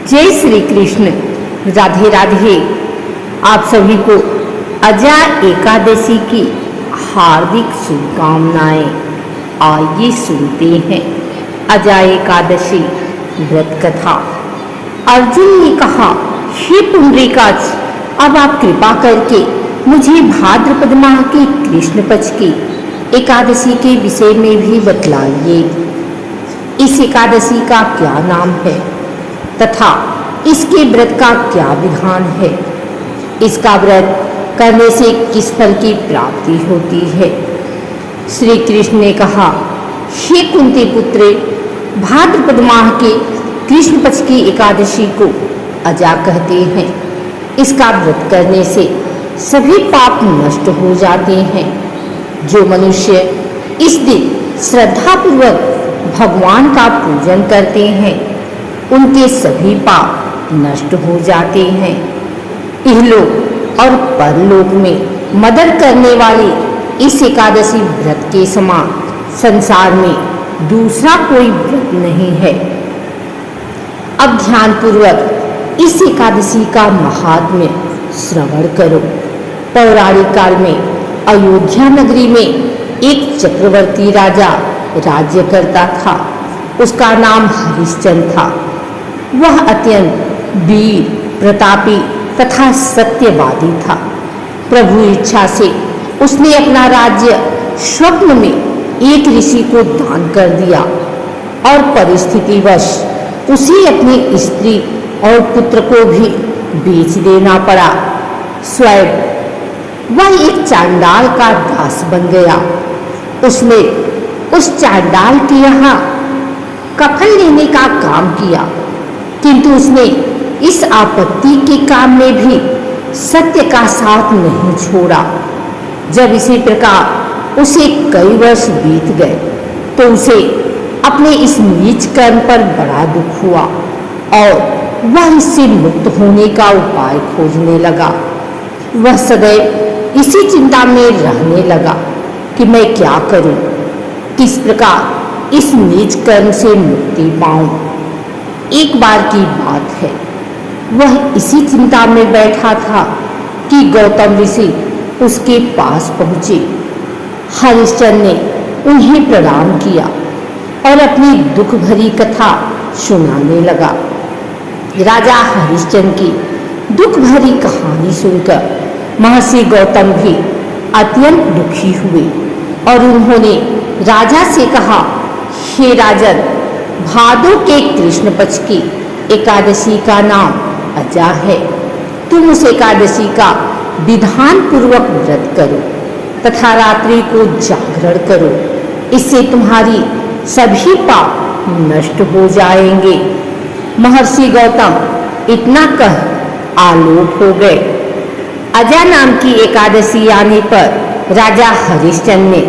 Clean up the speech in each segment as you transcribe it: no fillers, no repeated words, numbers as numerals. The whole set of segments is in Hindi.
जय श्री कृष्ण, राधे राधे। आप सभी को अजा एकादशी की हार्दिक शुभकामनाएं। आइए सुनते हैं अजा एकादशी व्रत कथा। अर्जुन ने कहा, हे पुंडरीकाक्ष, अब आप कृपा करके मुझे भाद्रपद माह की कृष्ण पक्ष की एकादशी के विषय में भी बतलाइए। इस एकादशी का क्या नाम है तथा इसके व्रत का क्या विधान है? इसका व्रत करने से किस फल की प्राप्ति होती है? श्री कृष्ण ने कहा, हे कुंती पुत्रे, भाद्रपद माह के कृष्ण पक्ष की एकादशी को अजा कहते हैं। इसका व्रत करने से सभी पाप नष्ट हो जाते हैं। जो मनुष्य इस दिन श्रद्धापूर्वक भगवान का पूजन करते हैं, उनके सभी पाप नष्ट हो जाते हैं। इहलोक और परलोक में मदद करने वाली इस एकादशी व्रत के समान संसार में दूसरा कोई व्रत नहीं है। अब ध्यान पूर्वक इस एकादशी का महात्म्य श्रवण करो। पौराणिक काल में अयोध्या नगरी में एक चक्रवर्ती राजा राज्य करता था। उसका नाम हरिश्चंद्र था। वह अत्यंत वीर, प्रतापी तथा सत्यवादी था। प्रभु इच्छा से उसने अपना राज्य स्वप्न में एक ऋषि को दान कर दिया और परिस्थितिवश उसे अपनी स्त्री और पुत्र को भी बेच देना पड़ा। स्वयं वह एक चांडाल का दास बन गया। उसने उस चांडाल के यहाँ कफन लेने का काम किया, किंतु उसने इस आपत्ति के काम में भी सत्य का साथ नहीं छोड़ा। जब इसी प्रकार उसे कई वर्ष बीत गए तो उसे अपने इस नीच कर्म पर बड़ा दुख हुआ और वह इससे मुक्त होने का उपाय खोजने लगा। वह सदैव इसी चिंता में रहने लगा कि मैं क्या करूं, किस प्रकार इस नीच कर्म से मुक्ति पाऊं। एक बार की बात है, वह इसी चिंता में बैठा था कि गौतम ऋषि उसके पास पहुंचे। हरिश्चंद्र ने उन्हें प्रणाम किया और अपनी दुख भरी कथा सुनाने लगा। राजा हरिश्चंद्र की दुख भरी कहानी सुनकर महर्षि गौतम भी अत्यंत दुखी हुए और उन्होंने राजा से कहा, हे राजन, भादो के कृष्ण पक्ष की एकादशी का नाम अजा है। तुम उस एकादशी का विधान पूर्वक व्रत करो तथा रात्रि को जागरण करो। इससे तुम्हारी सभी पाप नष्ट हो जाएंगे। महर्षि गौतम इतना कह आलोक हो गए। अजा नाम की एकादशी आने पर राजा हरिश्चंद्र ने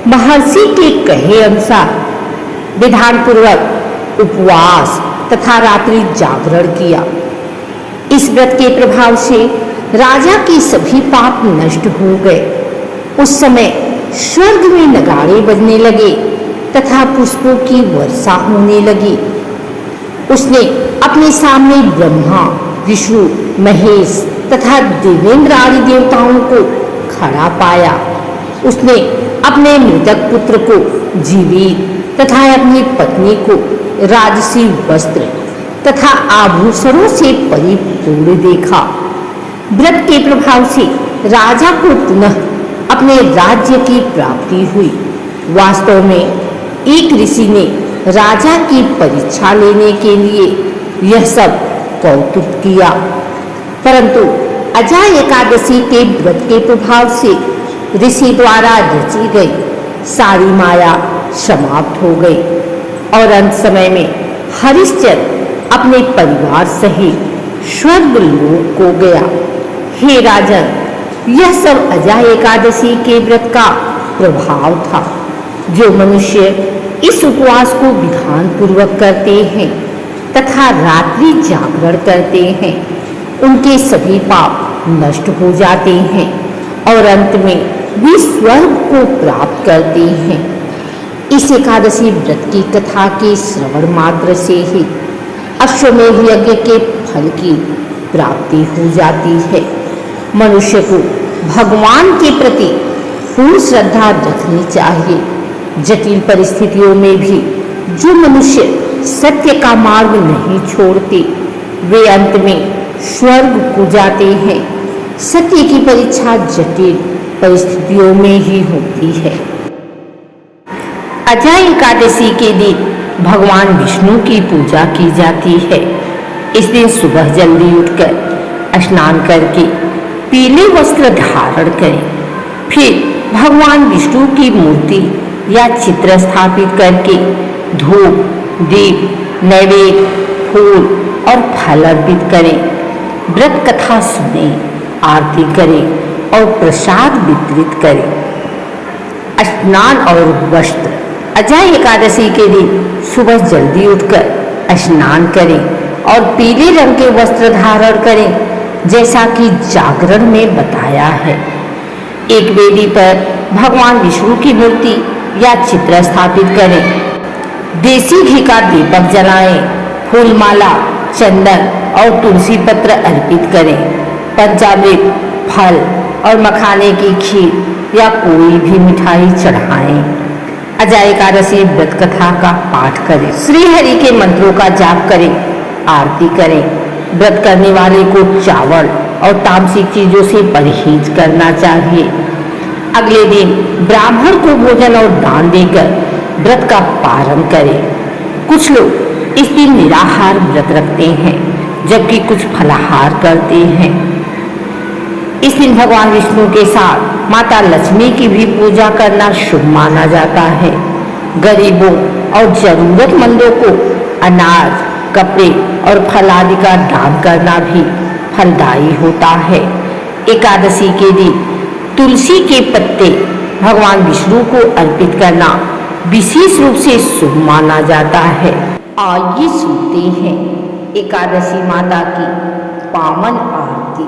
महर्षि के कहे अनुसार विधान पूर्वक उपवास तथा रात्रि जागरण किया। इस व्रत के प्रभाव से राजा के सभी पाप नष्ट हो गए। उस समय स्वर्ग में नगाड़े बजने लगे तथा पुष्पों की वर्षा होने लगी। उसने अपने सामने ब्रह्मा, विष्णु, महेश तथा देवेंद्र आदि देवताओं को खड़ा पाया। उसने अपने मृतक पुत्र को जीवित तथा अपनी पत्नी को राजसी वस्त्र तथा आभूषणों से परिपूर्ण देखा। व्रत के प्रभाव से राजा को पुनः अपने राज्य की प्राप्ति हुई। वास्तव में एक ऋषि ने राजा की परीक्षा लेने के लिए यह सब कौतुक किया, परंतु अजा एकादशी के व्रत के प्रभाव से ऋषि द्वारा रची गई सारी माया समाप्त हो गई और अंत समय में हरिश्चंद्र अपने परिवार सहित स्वर्ग लोक को गया। हे राजन, यह सब अजा एकादशी के व्रत का प्रभाव था। जो मनुष्य इस उपवास को विधान पूर्वक करते हैं तथा रात्रि जागरण करते हैं, उनके सभी पाप नष्ट हो जाते हैं और अंत में वे स्वर्ग को प्राप्त करते हैं। इस एकादशी व्रत की कथा के श्रवण मात्र से ही अश्वमेध यज्ञ के फल की प्राप्ति हो जाती है। मनुष्य को भगवान के प्रति पूर्ण श्रद्धा रखनी चाहिए। जटिल परिस्थितियों में भी जो मनुष्य सत्य का मार्ग नहीं छोड़ते वे अंत में स्वर्ग को जाते हैं। सत्य की परीक्षा जटिल परिस्थितियों में ही होती है। अजय एकादशी के दिन भगवान विष्णु की पूजा की जाती है। इस दिन सुबह जल्दी उठकर स्नान करके पीले वस्त्र धारण करें। फिर भगवान विष्णु की मूर्ति या चित्र स्थापित करके धूप, दीप, नैवेद्य, फूल और फल अर्पित करें। व्रत कथा सुने, आरती करें और प्रसाद वितरित करें। स्नान और वस्त्र। अजय एकादशी के दिन सुबह जल्दी उठकर स्नान करें और पीले रंग के वस्त्र धारण करें, जैसा कि जागरण में बताया है। एक वेदी पर भगवान विष्णु की मूर्ति या चित्र स्थापित करें। देसी घी का दीपक जलाएं। फूलमाला, चंदन और तुलसी पत्र अर्पित करें। पंचामृत, फल और मखाने की खीर या कोई भी मिठाई चढ़ाएं। अजय एकादशी व्रत कथा का पाठ करें। श्री हरि के मंत्रों का जाप करें, आरती करें। व्रत करने वाले को चावल और तामसिक चीजों से परहेज करना चाहिए। अगले दिन ब्राह्मण को भोजन और दान देकर व्रत का पारण करें। कुछ लोग इस दिन निराहार व्रत रखते हैं, जबकि कुछ फलाहार करते हैं। इस दिन भगवान विष्णु के साथ माता लक्ष्मी की भी पूजा करना शुभ माना जाता है। गरीबों और जरूरतमंदों को अनाज, कपड़े और फल आदि का दान करना भी फलदायी होता है। एकादशी के दिन तुलसी के पत्ते भगवान विष्णु को अर्पित करना विशेष रूप से शुभ माना जाता है। आइए सुनते हैं एकादशी माता की पावन आरती।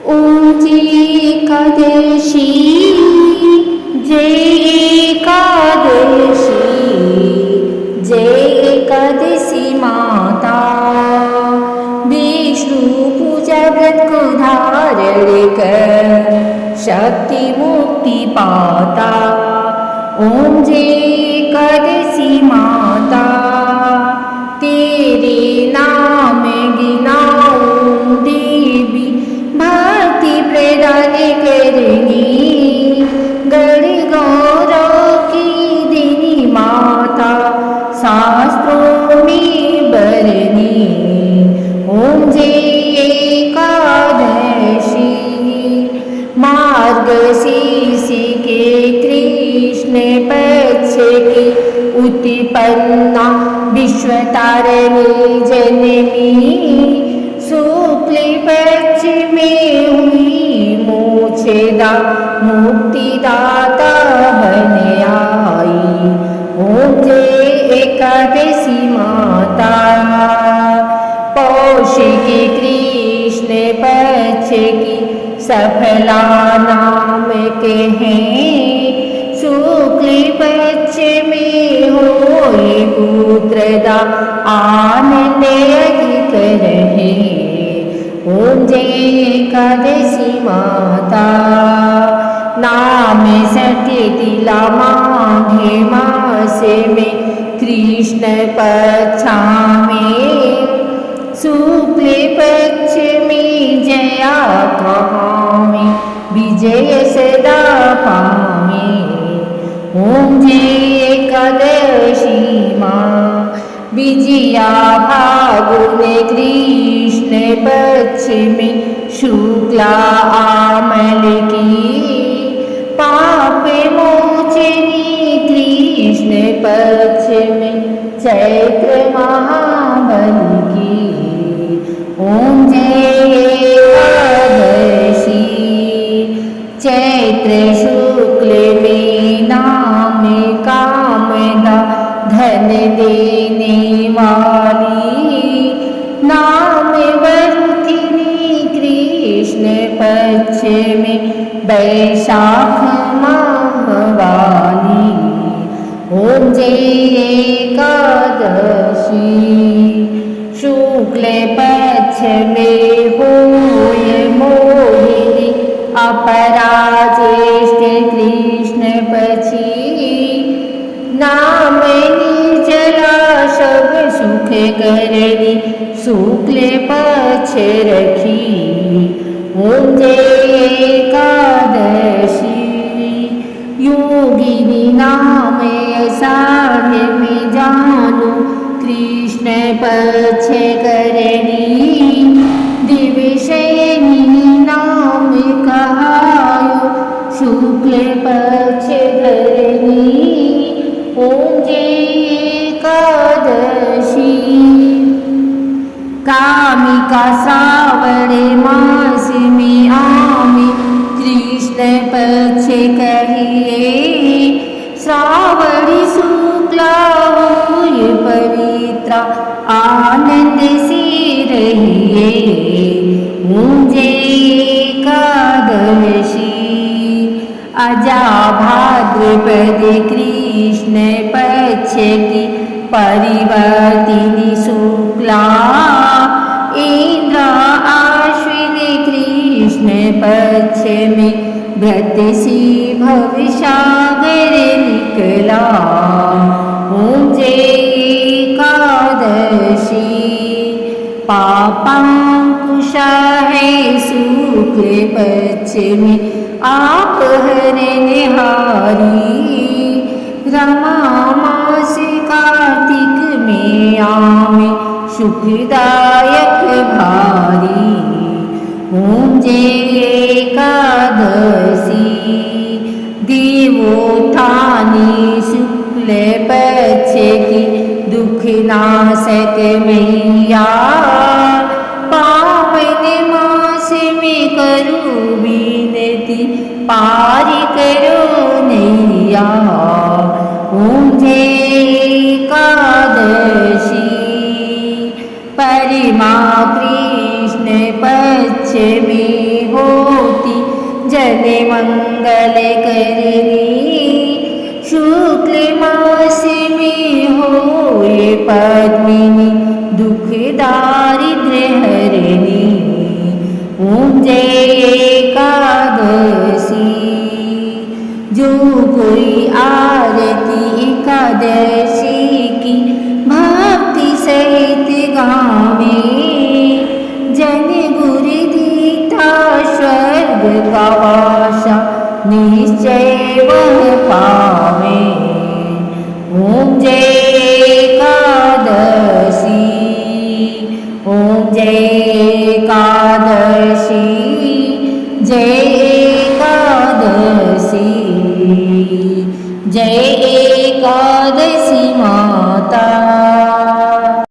ओम जय एकादशी, जय एकादशी, जय एकादशी माता। विष्णु पूजा व्रत को धारण कर शक्ति मुक्ति पाता। ओम जय एकादशी माता, तेरे नाम गिनाऊं देवी, भक्ति प्रदान करनी, गण गौरव की देनी माता, शास्त्रों में बरनी। ओम जय एकादशी, मार्गशीर्ष के कृष्ण पक्ष की उत्पन्ना विश्वतारिणी जननी, शुक्ल पक्ष में हुई मोक्षदा मुक्तिदाता बन आई। ओम जय एकादशी माता, पौष के कृष्ण पक्ष की सफला नाम कहें, शुक्ल पक्ष में होए पुत्रदा आनंद अधिक रहे। ओम जय एकादशी माता, नाम सत्य तिला माघे मास में कृष्ण पक्षा में, शुक्ल पक्ष में जया कहावे, विजय सदा पावे। ओम जय एकादशी माँ, विजया फागुन कृष्ण पक्ष में शुक्ला आमल की, पाप मोचनी कृष्ण पक्ष में चैत्र महाबल की। ओम जय एकादशी, चैत्र शुक्ल में नाम कामदा धन देने वाली, नाम वरुथिनी कृष्ण पक्ष में वैशाख माह वाली। ओम जय एकादशी। शुक्ल पक्ष में होय मोहिनी अपराजेष्ठ कृष्ण पक्षी नाम निर्जला सब सुख करनी शुक्ल पक्ष रखी ओम जय एकादशी योगिनी नाम आषाढ़ में जानो कृष्ण पक्ष करनी दिवशयनी नाम कहायो शुक्ल पक्ष धरनी ओम जय एकादशी कामिका श्रावण मास में आमे कृष्ण पक्ष कहिए श्रावण शुक्ला होय पवित्रा आनंद से रहिए ओम जय एकादशी अजा भाद्रपद कृष्ण पक्ष की परिवर्तिनी शुक्ला इंद्र आश्विन कृष्ण पक्ष में व्रत से भवसागर निकला ओम जय एकादशी पापांकुशा है शुक्ल पक्ष में आप हरनिहारी रमा मास कार्तिक में आमे सुखदायक भारी ओम जय एकादशी देवोत्थानी शुक्ल पक्ष की दुख नाशक मैया पावन मास में करो विनती पार करो नैया ओम जय एकादशी परिमा कृष्ण पक्ष में होती जन मंगल करनी शुक्ल मास में होए पद्मिनी दुख दारिद्र्य हरनी ओम जय एकादशी जो कोई आरती एकादशी की भक्ति सहित गावे जन गुरु दीता स्वर्ग का वासा निश्चय वह पावे ओम जय एकादशी ओम जय एकादशी जय एकादशी जय एकादशी माता।